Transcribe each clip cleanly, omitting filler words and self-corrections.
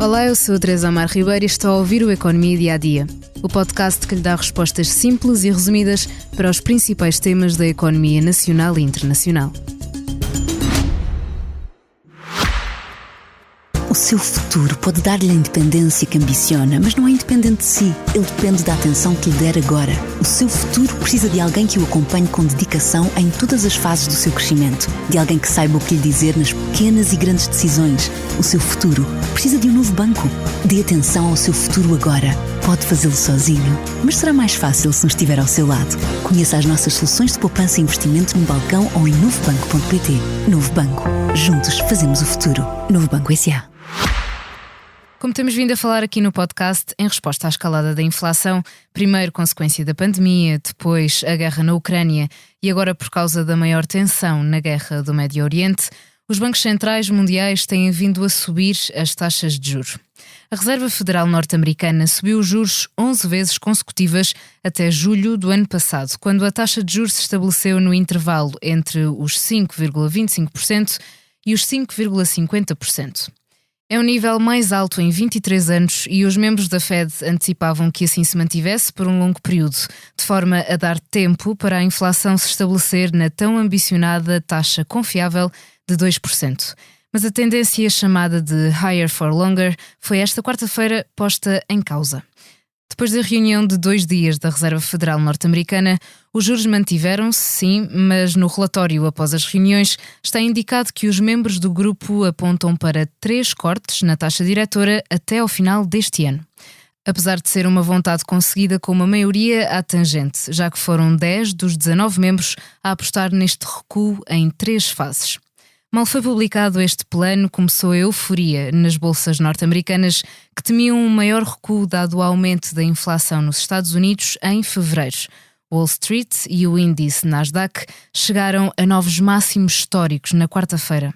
Olá, eu sou a Teresa Amar Ribeiro e estou a ouvir o Economia Dia a Dia, o podcast que lhe dá respostas simples e resumidas para os principais temas da economia nacional e internacional. O seu futuro pode dar-lhe a independência que ambiciona, mas não é independente de si. Ele depende da atenção que lhe der agora. O seu futuro precisa de alguém que o acompanhe com dedicação em todas as fases do seu crescimento. De alguém que saiba o que lhe dizer nas pequenas e grandes decisões. O seu futuro precisa de um novo banco. Dê atenção ao seu futuro agora. Pode fazê-lo sozinho, mas será mais fácil se nos estiver ao seu lado. Conheça as nossas soluções de poupança e investimento no balcão ou em novobanco.pt. Novo Banco. Juntos fazemos o futuro. Novo Banco S.A. Como temos vindo a falar aqui no podcast, em resposta à escalada da inflação, primeiro consequência da pandemia, depois a guerra na Ucrânia e agora por causa da maior tensão na guerra do Médio Oriente, os bancos centrais mundiais têm vindo a subir as taxas de juros. A Reserva Federal Norte-Americana subiu os juros 11 vezes consecutivas até julho do ano passado, quando a taxa de juros se estabeleceu no intervalo entre os 5,25% e os 5,50%. É o nível mais alto em 23 anos e os membros da Fed antecipavam que assim se mantivesse por um longo período, de forma a dar tempo para a inflação se estabelecer na tão ambicionada taxa confiável de 2%. Mas a tendência chamada de higher for longer foi esta quarta-feira posta em causa. Depois da reunião de 2 dias da Reserva Federal Norte-Americana, os juros mantiveram-se, sim, mas no relatório após as reuniões está indicado que os membros do grupo apontam para 3 cortes na taxa diretora até ao final deste ano. Apesar de ser uma vontade conseguida com uma maioria à tangente, já que foram 10 dos 19 membros a apostar neste recuo em 3 fases. Mal foi publicado este plano, começou a euforia nas bolsas norte-americanas que temiam um maior recuo dado o aumento da inflação nos Estados Unidos em fevereiro. Wall Street e o índice Nasdaq chegaram a novos máximos históricos na quarta-feira.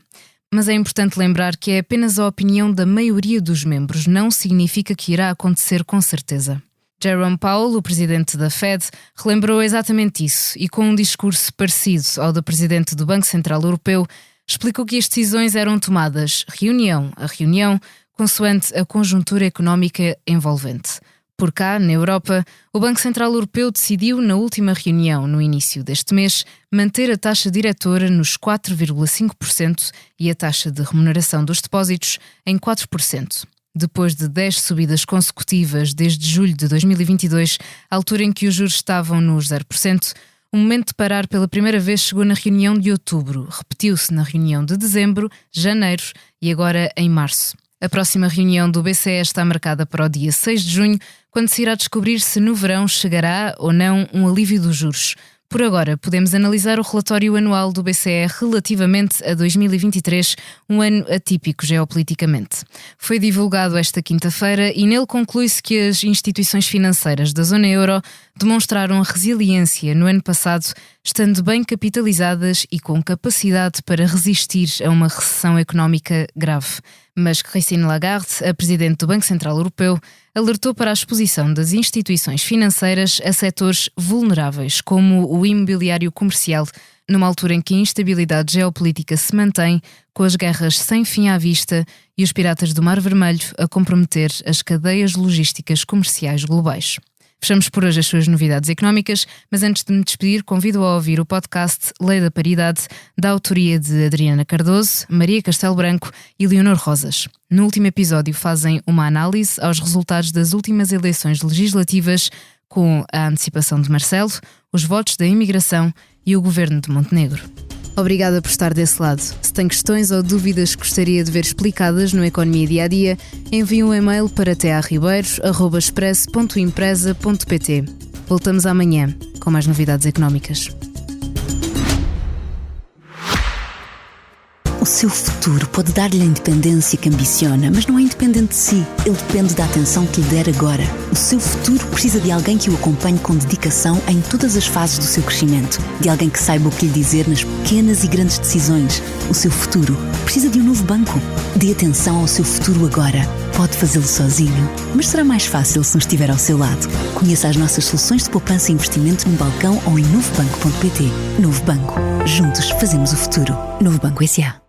Mas é importante lembrar que é apenas a opinião da maioria dos membros, não significa que irá acontecer com certeza. Jerome Powell, o presidente da Fed, relembrou exatamente isso e com um discurso parecido ao do presidente do Banco Central Europeu, explicou que as decisões eram tomadas reunião a reunião, consoante a conjuntura económica envolvente. Por cá, na Europa, o Banco Central Europeu decidiu, na última reunião, no início deste mês, manter a taxa diretora nos 4,5% e a taxa de remuneração dos depósitos em 4%. Depois de 10 subidas consecutivas desde julho de 2022, à altura em que os juros estavam nos 0%, o momento de parar pela primeira vez chegou na reunião de outubro, repetiu-se na reunião de dezembro, janeiro e agora em março. A próxima reunião do BCE está marcada para o dia 6 de junho, quando se irá descobrir se no verão chegará ou não um alívio dos juros. Por agora, podemos analisar o relatório anual do BCE relativamente a 2023, um ano atípico geopoliticamente. Foi divulgado esta quinta-feira e nele conclui-se que as instituições financeiras da zona euro demonstraram resiliência no ano passado, estando bem capitalizadas e com capacidade para resistir a uma recessão económica grave. Mas Christine Lagarde, a presidente do Banco Central Europeu, alertou para a exposição das instituições financeiras a setores vulneráveis, como o imobiliário comercial, numa altura em que a instabilidade geopolítica se mantém, com as guerras sem fim à vista e os piratas do Mar Vermelho a comprometer as cadeias logísticas comerciais globais. Fechamos por hoje as suas novidades económicas, mas antes de me despedir, convido a ouvir o podcast Lei da Paridade, da autoria de Adriana Cardoso, Maria Castelo Branco e Leonor Rosas. No último episódio fazem uma análise aos resultados das últimas eleições legislativas, com a antecipação de Marcelo, os votos da imigração e o governo de Montenegro. Obrigada por estar desse lado. Se tem questões ou dúvidas que gostaria de ver explicadas no Economia Dia a Dia, envie um e-mail para tearribeiros@express.empresa.pt. Voltamos amanhã com mais novidades económicas. O seu futuro pode dar-lhe a independência que ambiciona, mas não é independente de si. Ele depende da atenção que lhe der agora. O seu futuro precisa de alguém que o acompanhe com dedicação em todas as fases do seu crescimento. De alguém que saiba o que lhe dizer nas pequenas e grandes decisões. O seu futuro precisa de um novo banco. Dê atenção ao seu futuro agora. Pode fazê-lo sozinho, mas será mais fácil se nos estiver ao seu lado. Conheça as nossas soluções de poupança e investimento no balcão ou em novobanco.pt. Novo Banco. Juntos fazemos o futuro. Novo Banco S.A.